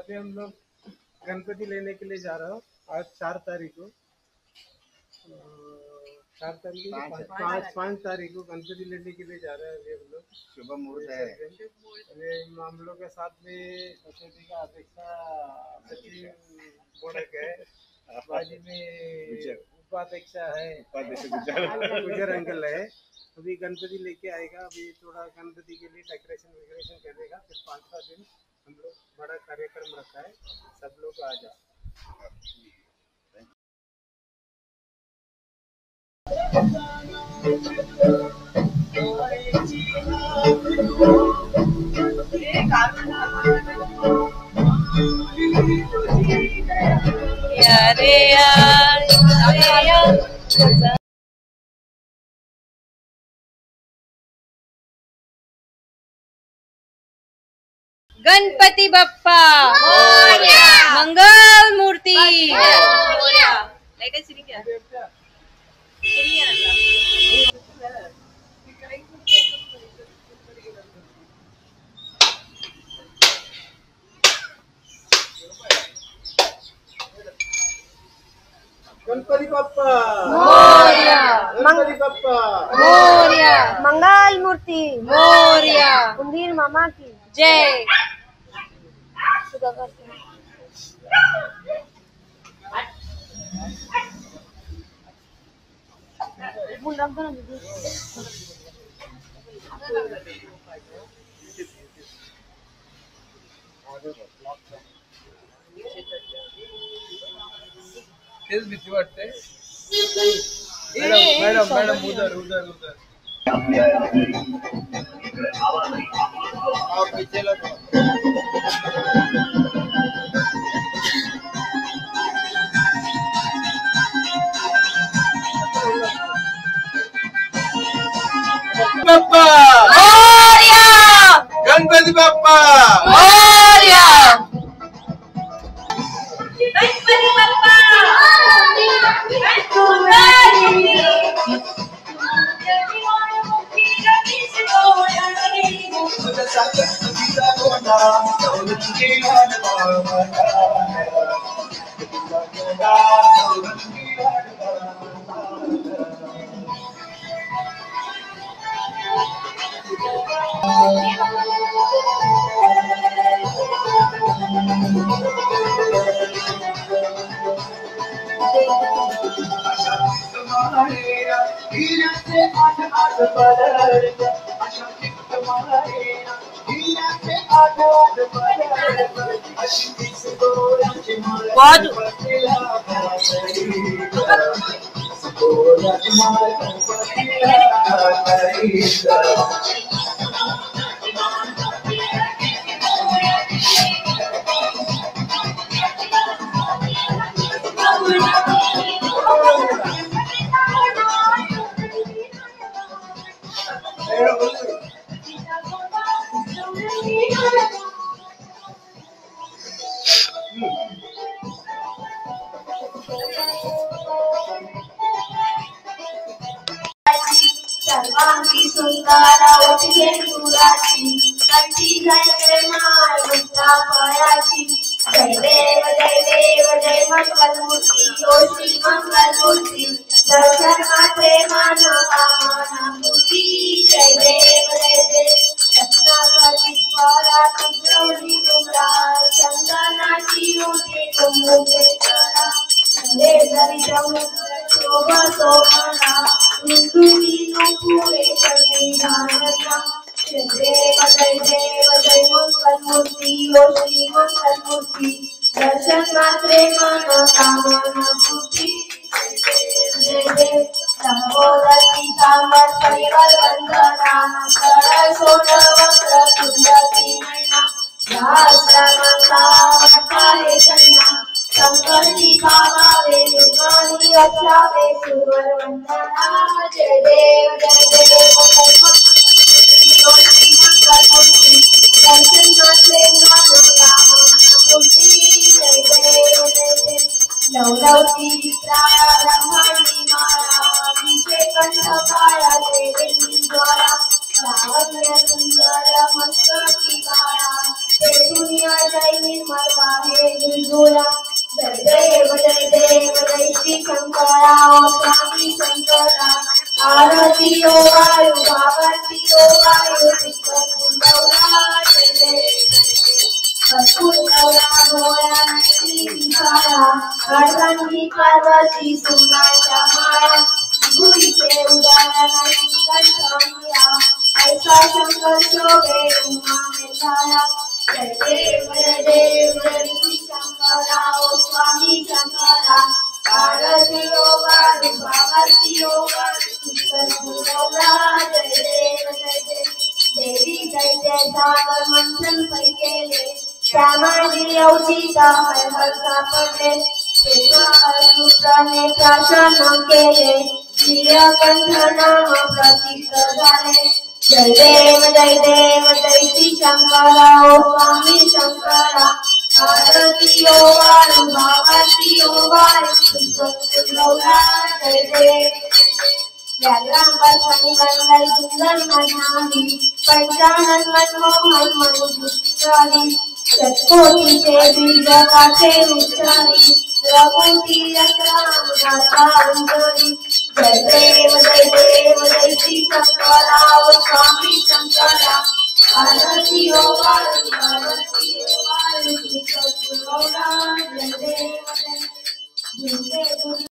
अभी हम लोग गणपति लेने के लिए जा रहा हूँ। आज 4 तारीख को 4 तारीख को 5 तारीख को गणपति लेने के लिए जा रहे हैं। अभी हम लोग शुभ मुहूर्त है। अभी हम लोग के साथ में सोसाइटी का अध्यक्ष सचिन बोड़क है, बाजू में उपाध्यक्ष है गुजर अंकल है। अभी गणपति लेके आएगा। अभी थोड़ा गणपति के लिए डेकोरेशन वेकोरेशन करेगा। फिर 5 दिन हम लोग बड़ा कार्यक्रम रखा है, सब लोग आ जाओ। गणपति बप्पा मंगल मूर्ति। गणपति बप्पा मोरया, गणपति बप्पा मोरया, मंगल मूर्ति मोरया, कुंदीर मामा की जय। तेज भीती वाटते। मैडम मैडम उधर उधर उधर आप पीछे लगो। बप्पा मोरया, गणपति बप्पा मोरया, गणपति बप्पा सर्वांगी सुंदरावती सुराची कंठी घालते माळ मुक्ता फळाची। जय देव जय मंगल मूर्ती ओ श्री मंगल मूर्ती दर्शन मात्रे माना कामना मूर्ती। जय देव रत्नाकरी स्वरा कुंजवली डोंगरा चंदनाची ओढे कुंभे करा शोभा शोभना रुंदुनी नुपुरे चढी घालया। जय देव जय मंगल मूर्ती ओ श्री मंगल मूर्ती दर्शन मात्रे माना कामना पूर्ती। जय देव लंबोदरी कांबर परिवार वंदना कर सोन वक्र कुंडली नयना राष्ट्रमा हे चन्ना संकटी पावावे निर्वाणी रक्षावे सुवर वंदना। जय देव जय मंगल मूर्ती दर्शन मात्रे मानो कामना मूर्ती। जय देव नवलौकी विक्राया ब्रह्मांडी माया विषय कंठ काया देवी द्वारा लावण्य सुंदर मस्तकी काया ते दुनिया जय निर्मल वाहे गुरुगुरा जय देव जय श्री शंकरा ओ स्वामी शंकरा आरती ओ वायु भारती ओ वायु गौरा जय देव गौरा गोरा निखारा अर्धंगी पार्वती सुनाचा माया गुरु के उदाहरण कंठमिया ऐसा शंकर शोभे उमा में छाया जय देव श्री शंकरा ओ स्वामी शंकरा पार्वती ओ वायु भारती ओ वायु गौरा जय देव देवी जय जय सागर मंथन पैकेले श्यामाजी अवधीता हर हर सापडले पुत्राने प्राशन केले नीलकंठ नाम प्रसिद्ध झाले जय देव श्री शंकरा ओ स्वामी शंकरा आरती ओ वायु भारती ओ वायु गौरा जय देव व्याघ्रांबर शनिवंदर सुंदर मनाली पंचानन मनमोहन मनुष्याली षटकोटी से बीज काटे उच्चारी रघुती राम गाथा अंजलि जय देव जय श्री शंकरा ओ स्वामी शंकरा